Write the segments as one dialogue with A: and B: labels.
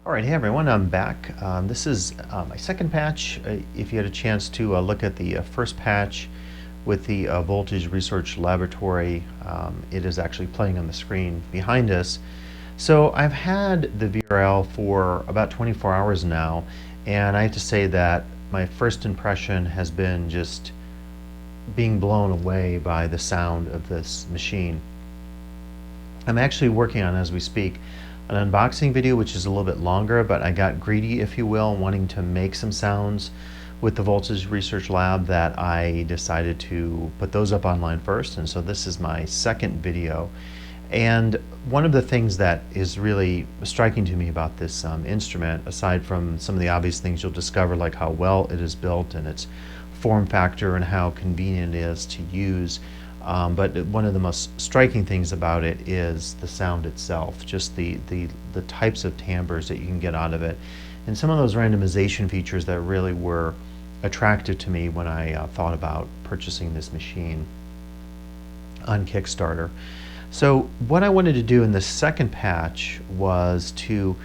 A: Alright, hey everyone, I'm back. This is my second patch. If you had a chance to look at the first patch with the Voltage Research Laboratory, it is actually playing on the screen behind us. So I've had the VRL for about 24 hours now, and I have to say that my first impression has been just being blown away by the sound of this machine. I'm actually working on, as we speak, an unboxing video which is a little bit longer, but I got greedy, if you will, wanting to make some sounds with the Voltage Research Lab that I decided to put those up online first, and so this is my second video. And one of the things that is really striking to me about this instrument, aside from some of the obvious things you'll discover, like how well it is built and its form factor and how convenient it is to use, but one of the most striking things about it is the sound itself, just the types of timbres that you can get out of it, and some of those randomization features that really were attractive to me when I thought about purchasing this machine on Kickstarter. So what I wanted to do in the second patch was to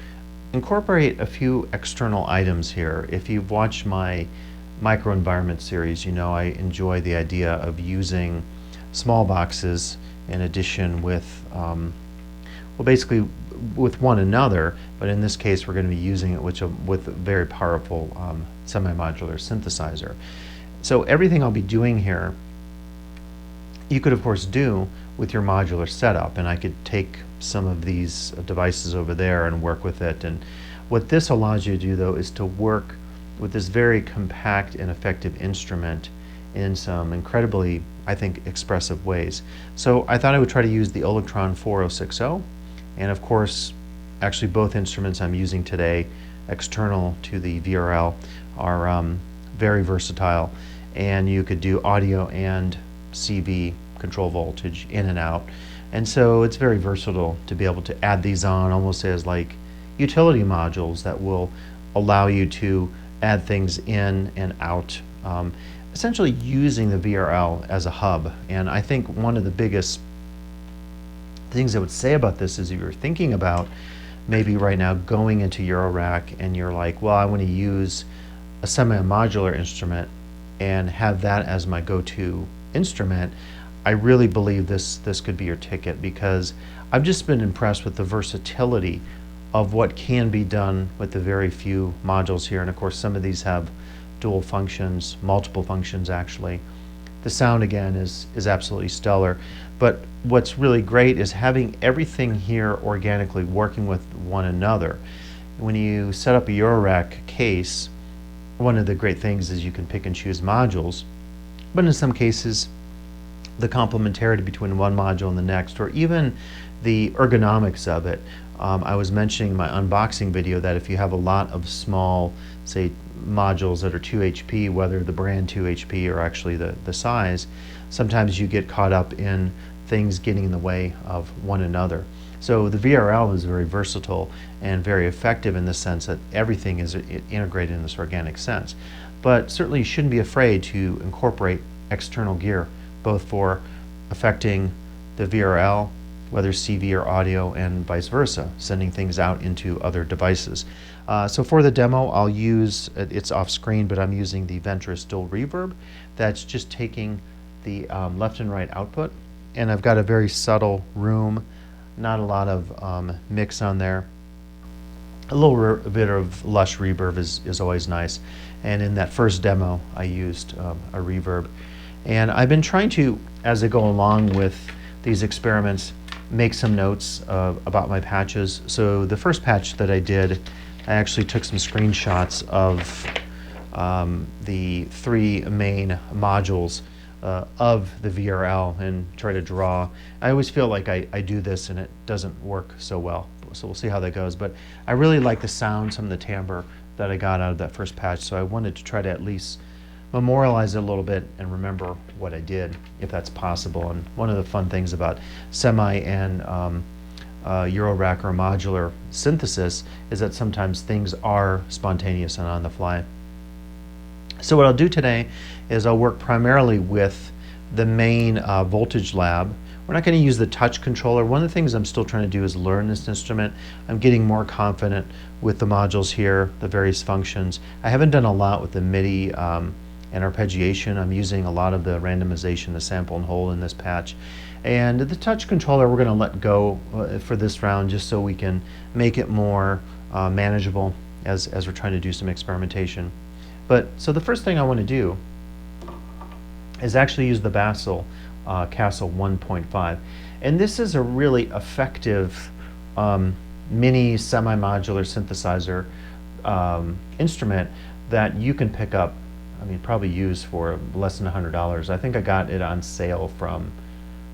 A: incorporate a few external items here. If you've watched my microenvironment series, you know I enjoy the idea of using small boxes in addition with, well, basically with one another, but in this case we're going to be using it with a very powerful semi-modular synthesizer. So everything I'll be doing here, you could of course do with your modular setup, and I could take some of these devices over there and work with it. And what this allows you to do, though, is to work with this very compact and effective instrument in some incredibly, I think, expressive ways. So I thought I would try to use the Olegtron 4060, and of course actually both instruments I'm using today external to the VRL are very versatile, and you could do audio and CV control voltage in and out, and so it's very versatile to be able to add these on almost as like utility modules that will allow you to add things in and out, essentially using the VRL as a hub. And I think one of the biggest things I would say about this is if you're thinking about maybe right now going into Eurorack and you're like, well, I want to use a semi-modular instrument and have that as my go-to instrument, I really believe this could be your ticket, because I've just been impressed with the versatility of what can be done with the very few modules here. And of course some of these have dual functions, multiple functions actually. The sound again is absolutely stellar, but what's really great is having everything here organically working with one another. When you set up a Eurorack case, one of the great things is you can pick and choose modules, but in some cases the complementarity between one module and the next, or even the ergonomics of it. I was mentioning in my unboxing video that if you have a lot of small, say, modules that are 2 HP, whether the brand 2 HP or actually the size, sometimes you get caught up in things getting in the way of one another. So the VRL is very versatile and very effective in the sense that everything is integrated in this organic sense. But certainly you shouldn't be afraid to incorporate external gear, both for affecting the VRL, whether CV or audio, and vice versa, sending things out into other devices. So for the demo, I'll use, it's off screen, but I'm using the Ventris dual reverb. That's just taking the left and right output, and I've got a very subtle room, not a lot of mix on there. A little bit of lush reverb is always nice, and in that first demo I used a reverb. And I've been trying to, as I go along with these experiments, make some notes about my patches. So the first patch that I did, I actually took some screenshots of the three main modules of the VRL and try to draw. I always feel like I do this and it doesn't work so well, so we'll see how that goes. But I really like the sound, some of the timbre that I got out of that first patch, so I wanted to try to at least memorialize it a little bit and remember what I did, if that's possible. And one of the fun things about semi and Eurorack or modular synthesis is that sometimes things are spontaneous and on the fly. So what I'll do today is I'll work primarily with the main voltage lab, We're not going to use the touch controller. One of the things I'm still trying to do is learn this instrument. I'm getting more confident with the modules here, the various functions. I haven't done a lot with the MIDI and arpeggiation. I'm using a lot of the randomization, the sample and hold in this patch. And the touch controller we're going to let go for this round just so we can make it more manageable as we're trying to do some experimentation. So the first thing I want to do is actually use the Bastl Kastle 1.5. And this is a really effective mini semi-modular synthesizer instrument that you can pick up, I mean, probably use for less than $100. I think I got it on sale from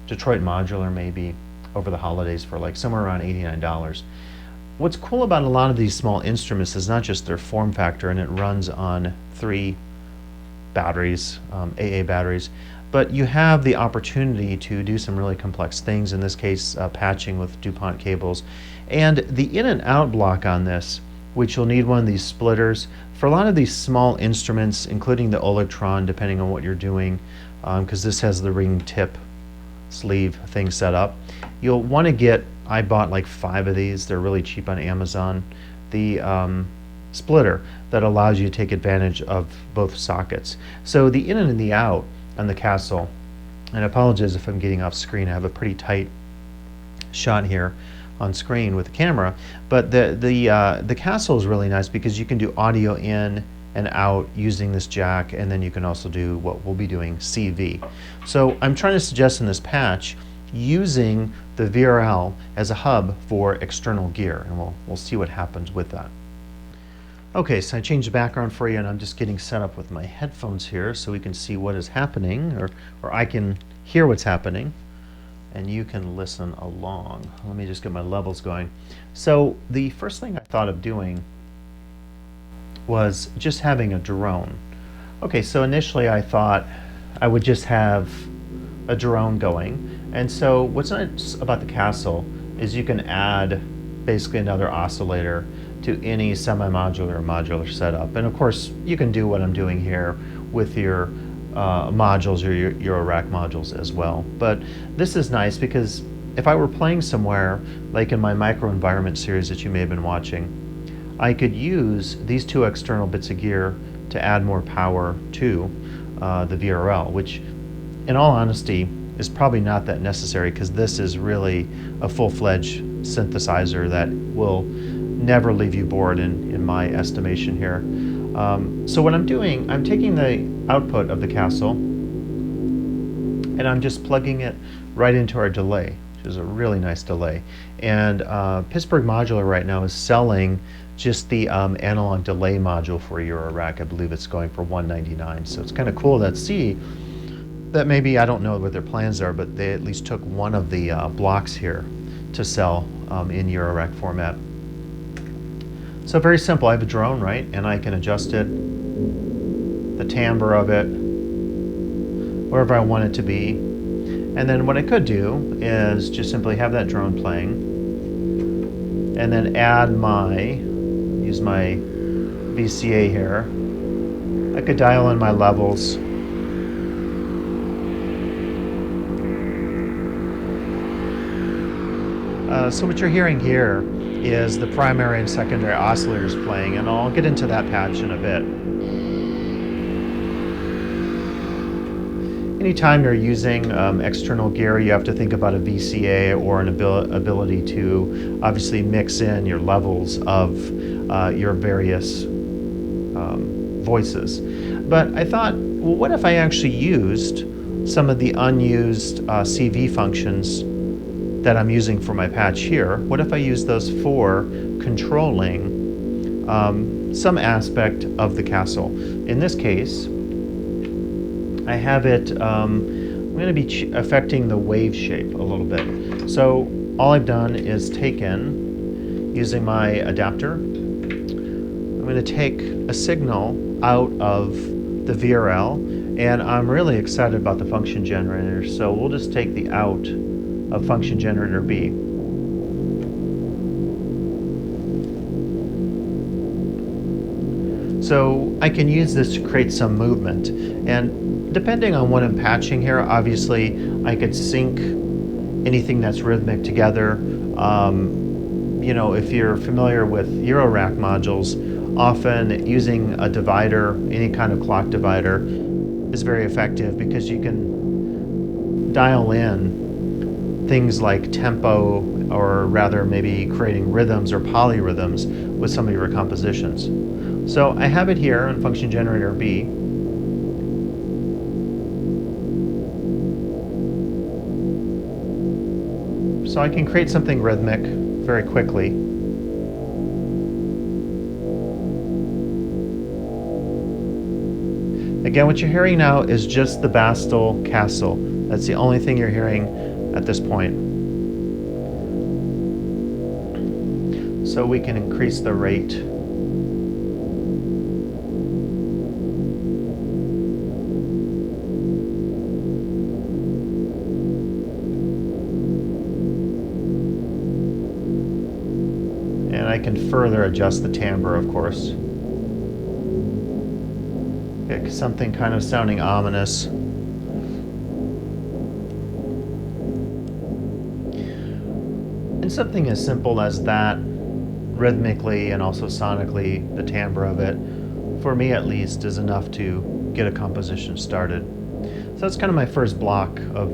A: Detroit Modular maybe over the holidays for like somewhere around $89. What's cool about a lot of these small instruments is not just their form factor, and it runs on 3 batteries, AA batteries, but you have the opportunity to do some really complex things, in this case patching with DuPont cables. And the in and out block on this, which you'll need one of these splitters, for a lot of these small instruments, including the Olegtron, depending on what you're doing, because this has the ring tip sleeve thing set up, you'll want to get, I bought like 5 of these, they're really cheap on Amazon, the splitter that allows you to take advantage of both sockets. So the in and the out on the Kastle, and I apologize if I'm getting off screen, I have a pretty tight shot here on screen with the camera, but the Kastle is really nice because you can do audio in and out using this jack, and then you can also do what we'll be doing, CV. So I'm trying to suggest in this patch using the VRL as a hub for external gear, and we'll see what happens with that. Okay, so I changed the background for you, and I'm just getting set up with my headphones here so we can see what is happening, or I can hear what's happening, and you can listen along. Let me just get my levels going. So the first thing I thought of doing was just having a drone. Okay, so initially I thought I would just have a drone going, and so what's nice about the Kastle is you can add basically another oscillator to any semi-modular or modular setup. And of course you can do what I'm doing here with your modules or your rack modules as well. But this is nice because if I were playing somewhere, like in my microenvironment series that you may have been watching, I could use these 2 external bits of gear to add more power to the VRL, which in all honesty is probably not that necessary because this is really a full-fledged synthesizer that will never leave you bored in my estimation here. So what I'm doing, I'm taking the output of the Kastle and I'm just plugging it right into our delay, which is a really nice delay. And Pittsburgh Modular right now is selling just the analog delay module for your rack. I believe it's going for $199. So it's kind of cool that maybe, I don't know what their plans are, but they at least took one of the blocks here to sell in Eurorack format. So very simple. I have a drone, right? And I can adjust it, the timbre of it, wherever I want it to be. And then what I could do is just simply have that drone playing and then add use my VCA here. I could dial in my levels. So what you're hearing here is the primary and secondary oscillators playing, and I'll get into that patch in a bit. Anytime you're using external gear, you have to think about a VCA or an ability to obviously mix in your levels of your various voices. But I thought, well, what if I actually used some of the unused CV functions that I'm using for my patch here? What if I use those for controlling some aspect of the Kastle? In this case, I have it, I'm going to be affecting the wave shape a little bit. So all I've done is taken, using my adapter, I'm going to take a signal out of the VRL, and I'm really excited about the function generator, so we'll just take the out of function generator B. So I can use this to create some movement, and depending on what I'm patching here, obviously I could sync anything that's rhythmic together. You know, if you're familiar with Eurorack modules, often using a divider, any kind of clock divider, is very effective because you can dial in things like tempo, or rather maybe creating rhythms or polyrhythms with some of your compositions. So I have it here on function generator B. So I can create something rhythmic very quickly. Again, what you're hearing now is just the Bastl Kastle. That's the only thing you're hearing at this point. So we can increase the rate. And I can further adjust the timbre, of course. Get something kind of sounding ominous. And something as simple as that, rhythmically and also sonically, the timbre of it, for me at least, is enough to get a composition started. So that's kind of my first block of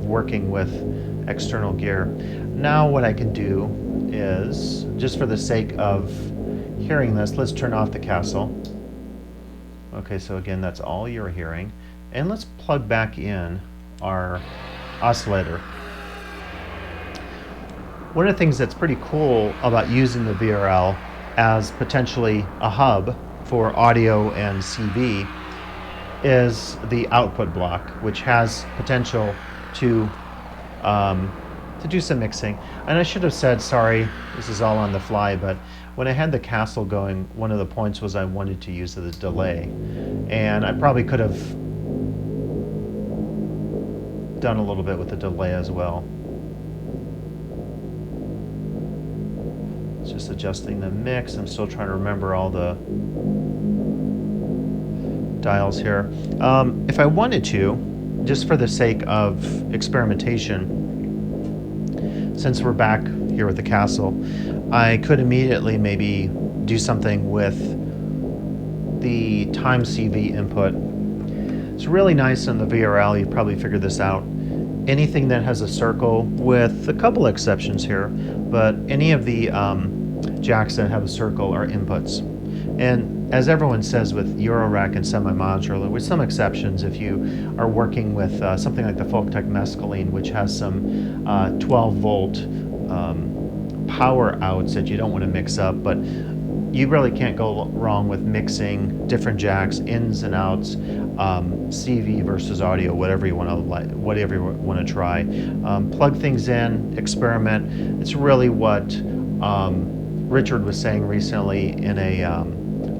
A: working with external gear. Now what I can do is, just for the sake of hearing this, let's turn off the Kastle. Okay, so again, that's all you're hearing. And let's plug back in our oscillator. One of the things that's pretty cool about using the VRL as potentially a hub for audio and CV is the output block, which has potential to do some mixing. And I should have said, sorry, this is all on the fly, but when I had the Kastle going, one of the points was I wanted to use the delay. And I probably could have done a little bit with the delay as well. It's just adjusting the mix. I'm still trying to remember all the dials here. If I wanted to, just for the sake of experimentation, since we're back here with the Kastle, I could immediately maybe do something with the time CV input. It's really nice on the VRL, you've probably figured this out. Anything that has a circle, with a couple exceptions here, but any of the jacks that have a circle are inputs. And as everyone says with Eurorack and semi-modular, with some exceptions, if you are working with something like the Folktech Mescaline, which has some 12-volt power outs that you don't want to mix up, but you really can't go wrong with mixing different jacks, ins and outs, CV versus audio, whatever you want to try. Plug things in, experiment. It's really what Richard was saying recently in a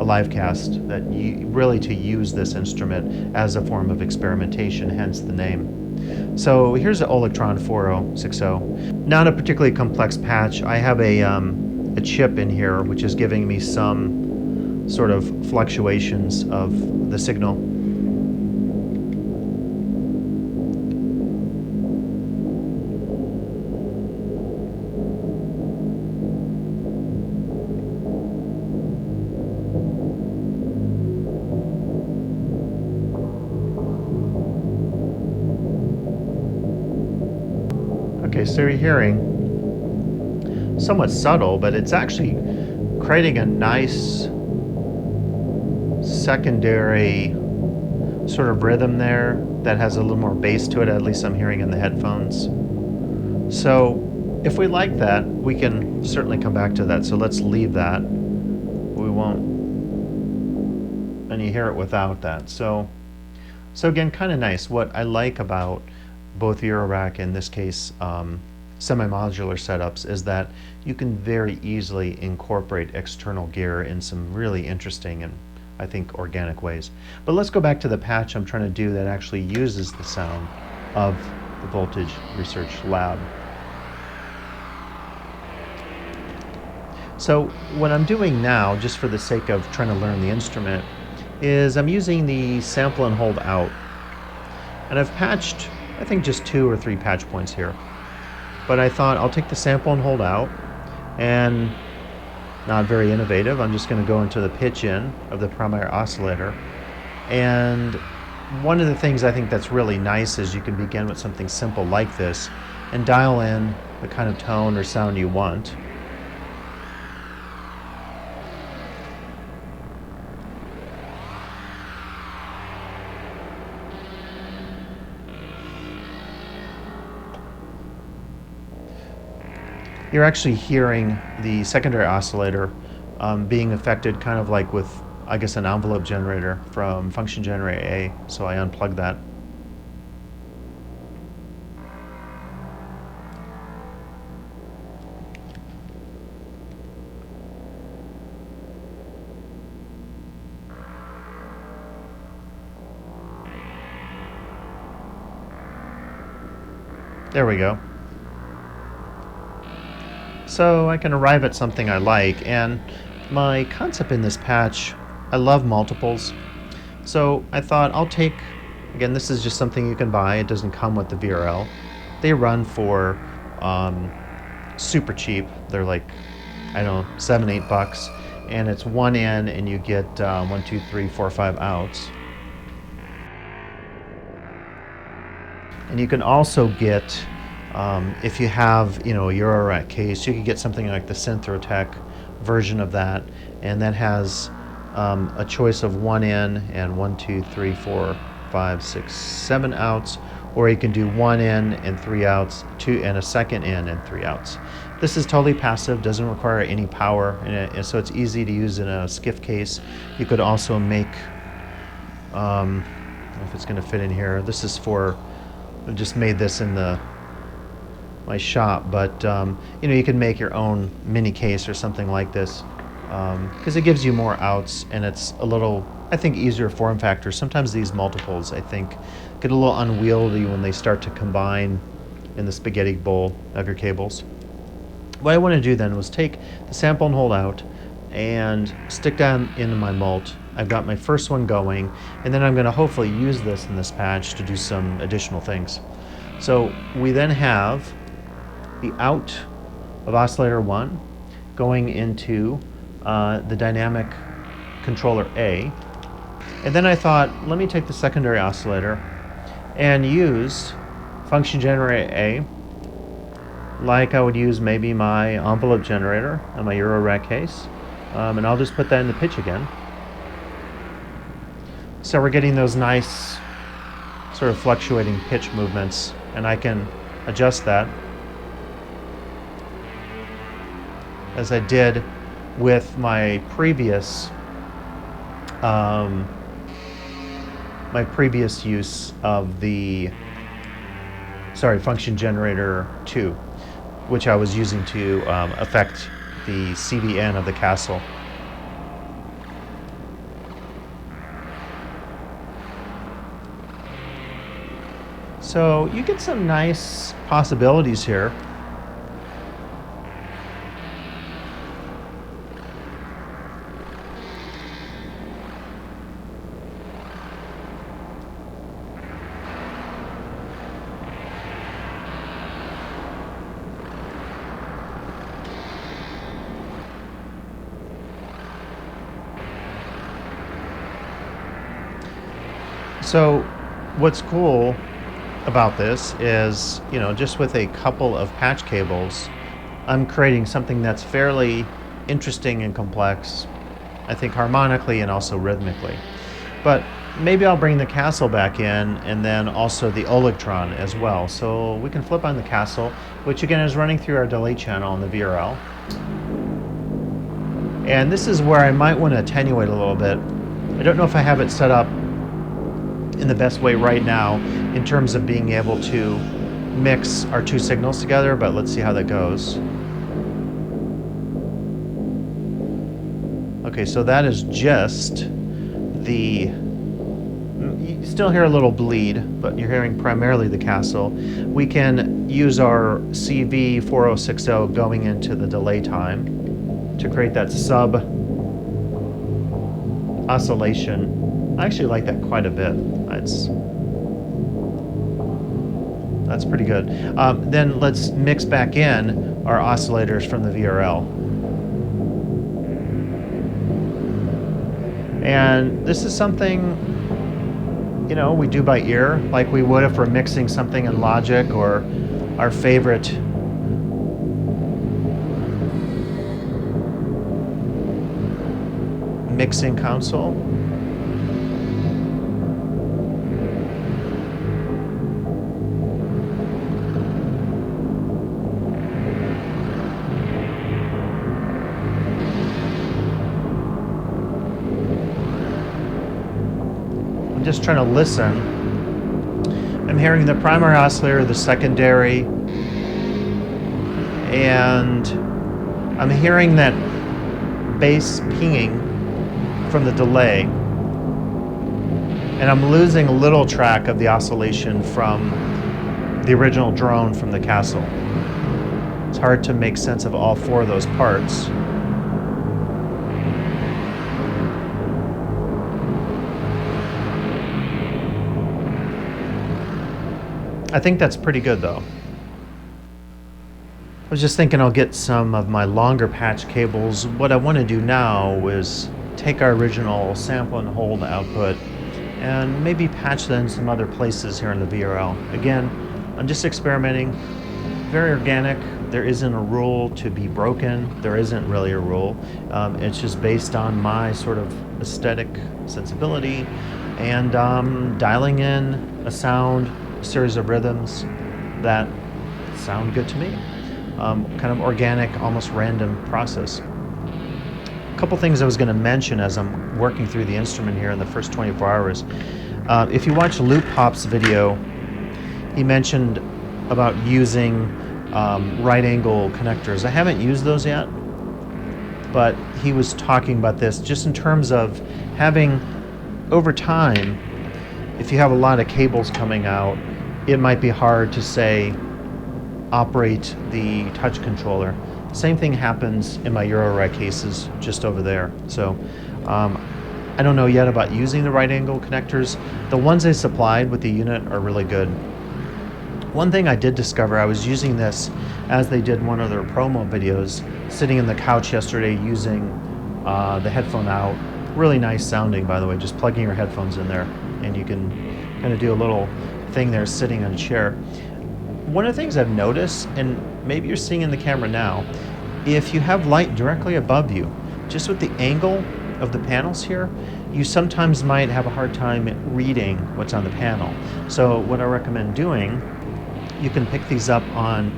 A: live cast, that really to use this instrument as a form of experimentation, hence the name. So here's an Olegtron 4060. Not a particularly complex patch. I have a chip in here which is giving me some sort of fluctuations of the signal. Okay, so you're hearing somewhat subtle, but it's actually creating a nice secondary sort of rhythm there that has a little more bass to it, at least I'm hearing in the headphones. So if we like that, we can certainly come back to that. So let's leave that. We won't, and you hear it without that. So again, kind of nice. What I like about both Eurorack, in this case, semi-modular setups, is that you can very easily incorporate external gear in some really interesting and, I think, organic ways. But let's go back to the patch I'm trying to do that actually uses the sound of the Voltage Research Lab. So what I'm doing now, just for the sake of trying to learn the instrument, is I'm using the sample and hold out. And I've patched, I think, just 2 or 3 patch points here. but I thought I'll take the sample and hold out, and not very innovative. I'm just going to go into the pitch in of the primary oscillator. And one of the things I think that's really nice is you can begin with something simple like this and dial in the kind of tone or sound you want. You're actually hearing the secondary oscillator being affected kind of like with, I guess, an envelope generator from function generator A, so I unplugged that. There we go. So I can arrive at something I like, and my concept in this patch, I love multiples. So I thought I'll take, again, this is just something you can buy. It doesn't come with the VRL. They run for super cheap. They're like, I don't know, $7, $8, and it's one in, and you get 1, 2, 3, 4, 5 outs. And you can also get, if you have, you know, a Eurorack case, you could get something like the Synthrotech version of that, and that has a choice of 1 in and 1, 2, 3, 4, 5, 6, 7 outs, or you can do 1 in and 3 outs, 2 and a second in and 3 outs. This is totally passive, doesn't require any power, and so it's easy to use in a skiff case. You could also make, I don't know if it's going to fit in here. This is for, I just made this in my shop, but you know, you can make your own mini case or something like this, because it gives you more outs, and it's a little, I think, easier form factor. Sometimes these multiples, I think, get a little unwieldy when they start to combine in the spaghetti bowl of your cables. What I want to do then was take the sample and hold out and stick down into my mult. I've got my first one going, and then I'm going to hopefully use this in this patch to do some additional things. So we then have the out of oscillator 1 going into the dynamic controller A. And then I thought, let me take the secondary oscillator and use function generator A like I would use maybe my envelope generator on my Eurorack case. And I'll just put that in the pitch again. So we're getting those nice sort of fluctuating pitch movements, and I can adjust that as I did with my previous use of the function generator 2, which I was using to affect the CBN of the Kastle. So you get some nice possibilities here. So what's cool about this is, you know, just with a couple of patch cables, I'm creating something that's fairly interesting and complex, I think harmonically and also rhythmically. But maybe I'll bring the Kastle back in, and then also the Olegtron as well. So we can flip on the Kastle, which again is running through our delay channel on the VRL. And this is where I might want to attenuate a little bit. I don't know if I have it set up in the best way right now in terms of being able to mix our two signals together, but let's see how that goes. Okay, so that is just the, you still hear a little bleed, but you're hearing primarily the Kastle. We can use our CV4060 going into the delay time to create that sub oscillation. I actually like that quite a bit. That's pretty good. Then let's mix back in our oscillators from the VRL. And this is something, you know, we do by ear, like we would if we're mixing something in Logic or our favorite mixing console. I'm just trying to listen. I'm hearing the primary oscillator, the secondary, and I'm hearing that bass pinging from the delay, and I'm losing a little track of the oscillation from the original drone from the Kastle. It's hard to make sense of all four of those parts. I think that's pretty good though. I was just thinking I'll get some of my longer patch cables. What I want to do now is take our original sample and hold output and maybe patch that in some other places here in the VRL. Again, I'm just experimenting, very organic. There isn't a rule to be broken. There isn't really a rule. It's just based on my sort of aesthetic sensibility and dialing in a sound, a series of rhythms that sound good to me. Kind of organic, almost random process. A couple things I was going to mention as I'm working through the instrument here in the first 24 hours. If you watch Loop Pop's video, he mentioned about using right angle connectors. I haven't used those yet, but he was talking about this just in terms of having, over time, if you have a lot of cables coming out, it might be hard to say operate the touch controller. Same thing happens in my Euro-Rack cases just over there. So I don't know yet about using the right angle connectors. The ones they supplied with the unit are really good. One thing I did discover, I was using this as they did one of their promo videos, sitting in the couch yesterday using the headphone out. Really nice sounding, by the way, just plugging your headphones in there and you can kind of do a little thing there sitting on a chair. One of the things I've noticed, and maybe you're seeing in the camera now, if you have light directly above you, just with the angle of the panels here, you sometimes might have a hard time reading what's on the panel. So what I recommend doing, you can pick these up on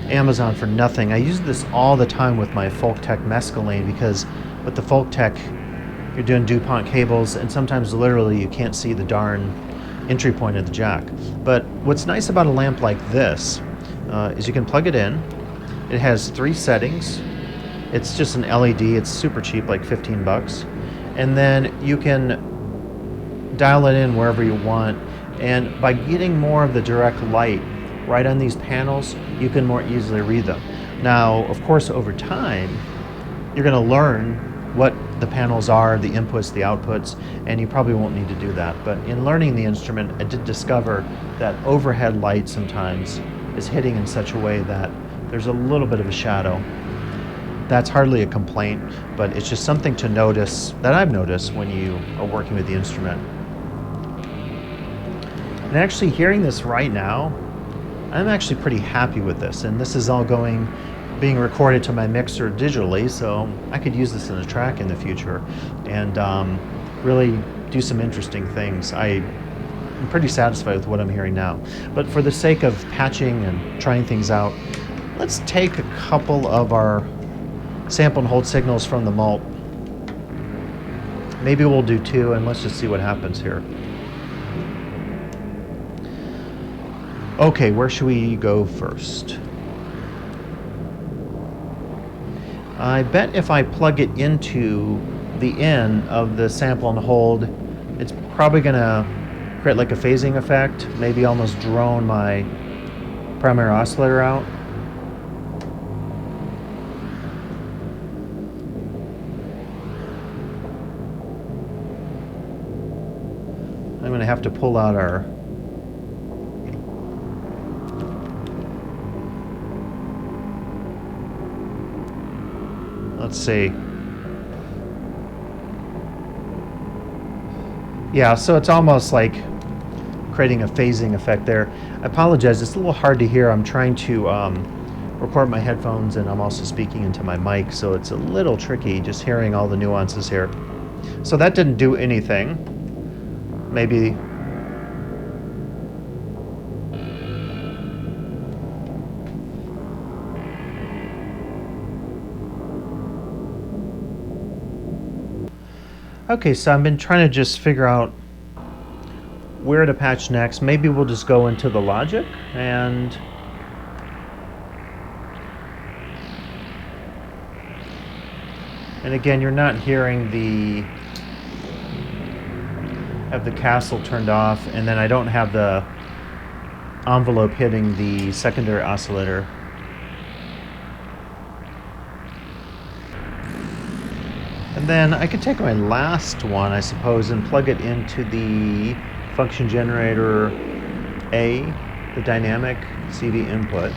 A: Amazon for nothing. I use this all the time with my Folk-Tech mescaline because with the Folk-Tech, you're doing DuPont cables and sometimes literally you can't see the darn entry point of the jack. But what's nice about a lamp like this is you can plug it in. It has 3 settings. It's just an LED. It's super cheap, like 15 bucks. And then you can dial it in wherever you want. And by getting more of the direct light right on these panels, you can more easily read them. Now, of course, over time, you're going to learn what the panels are, the inputs, the outputs, and you probably won't need to do that. But in learning the instrument, I did discover that overhead light sometimes is hitting in such a way that there's a little bit of a shadow. That's hardly a complaint, but it's just something to notice, that I've noticed when you are working with the instrument. And actually hearing this right now, I'm actually pretty happy with this, and this is all being recorded to my mixer digitally, so I could use this in a track in the future and really do some interesting things. I'm pretty satisfied with what I'm hearing now. But for the sake of patching and trying things out, let's take a couple of our sample and hold signals from the mult. Maybe we'll do 2, and let's just see what happens here. Okay, where should we go first? I bet if I plug it into the in of the sample and hold, it's probably gonna create like a phasing effect, maybe almost drone my primary oscillator out. I'm gonna have to pull out our Let's see. Yeah, so it's almost like creating a phasing effect there. I apologize, it's a little hard to hear. I'm trying to record my headphones and I'm also speaking into my mic, so it's a little tricky just hearing all the nuances here. So that didn't do anything. Maybe. Okay, so I've been trying to just figure out where to patch next. Maybe we'll just go into the logic and again, you're not hearing the Kastle turned off, and then I don't have the envelope hitting the secondary oscillator. And then I could take my last one, I suppose, and plug it into the function generator A, the dynamic CV input.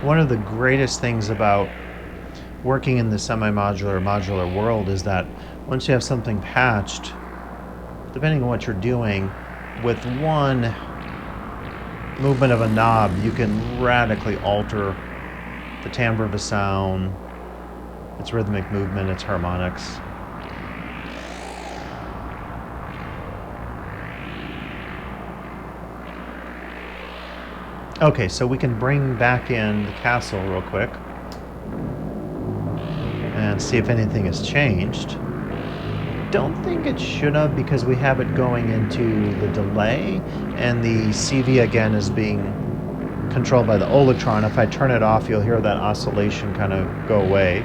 A: One of the greatest things about working in the modular world is that once you have something patched, depending on what you're doing, with one movement of a knob, you can radically alter the timbre of a sound, its rhythmic movement, its harmonics. Okay, so we can bring back in the Kastle real quick and see if anything has changed. Don't think it should have, because we have it going into the delay, and the CV again is being controlled by the Olegtron. If I turn it off, you'll hear that oscillation kind of go away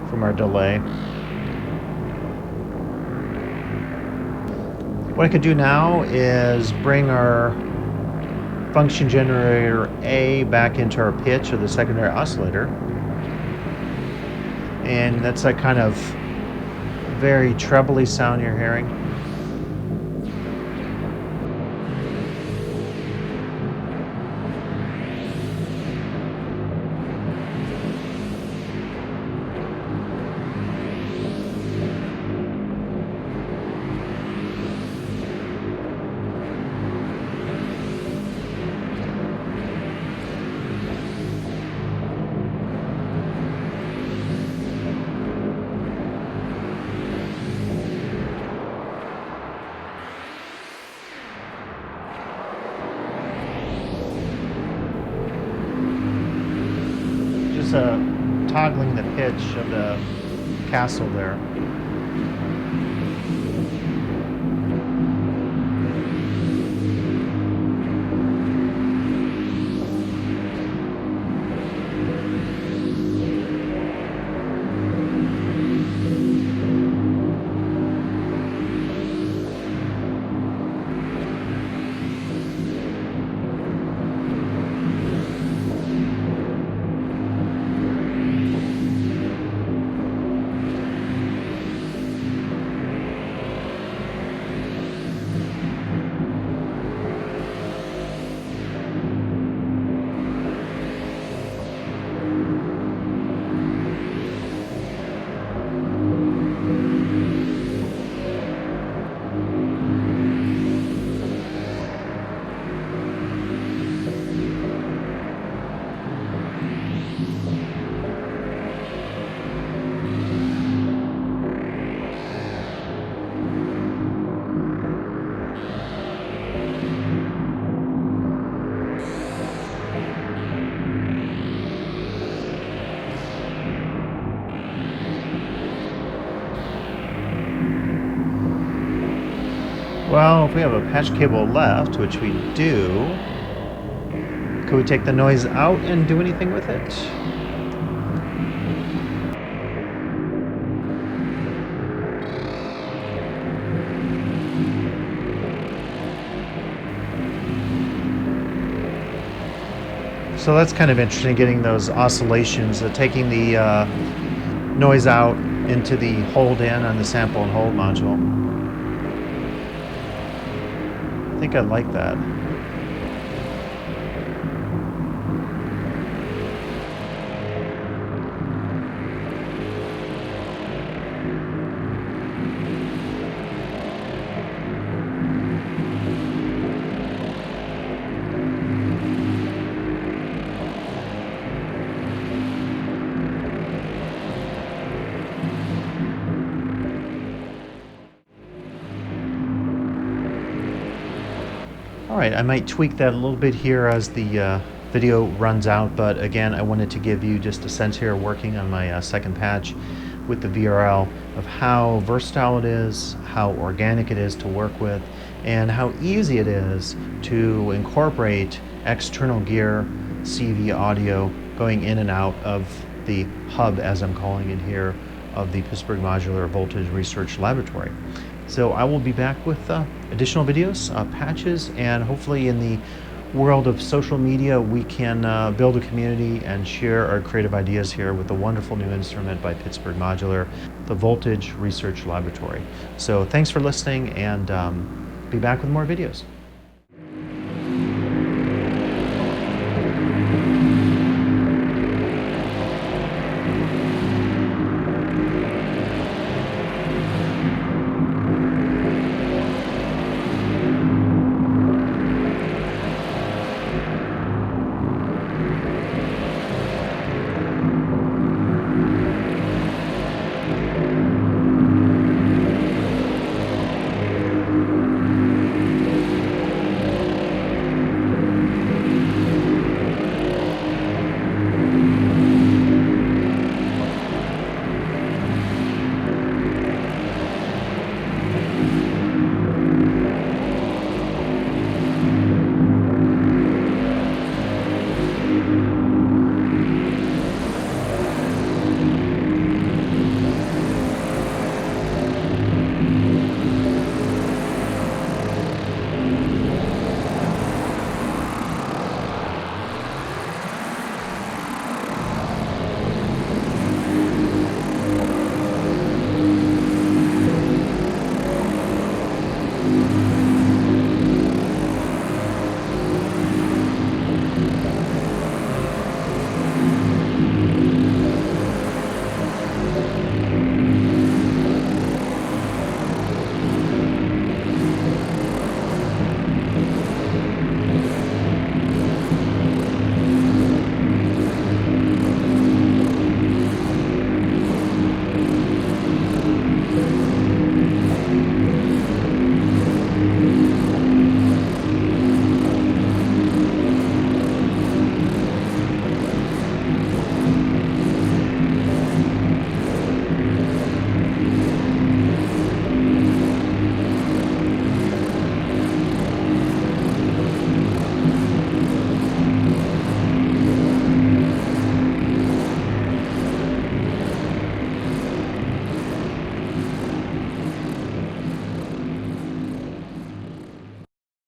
A: from our delay. What I could do now is bring our function generator A back into our pitch of the secondary oscillator, and that's that kind of very trebly sound you're hearing. Toggling the pitch of the Kastle there. Well, if we have a patch cable left, which we do, could we take the noise out and do anything with it? So that's kind of interesting, getting those oscillations, taking the noise out into the hold in on the sample and hold module. I think I like that. All right, I might tweak that a little bit here as the video runs out, but again, I wanted to give you just a sense here working on my second patch with the VRL of how versatile it is, how organic it is to work with, and how easy it is to incorporate external gear, CV audio going in and out of the hub, as I'm calling it here, of the Pittsburgh Modular Voltage Research Laboratory. So I will be back with additional videos, patches, and hopefully in the world of social media we can build a community and share our creative ideas here with the wonderful new instrument by Pittsburgh Modular, the Voltage Research Laboratory. So thanks for listening, and be back with more videos.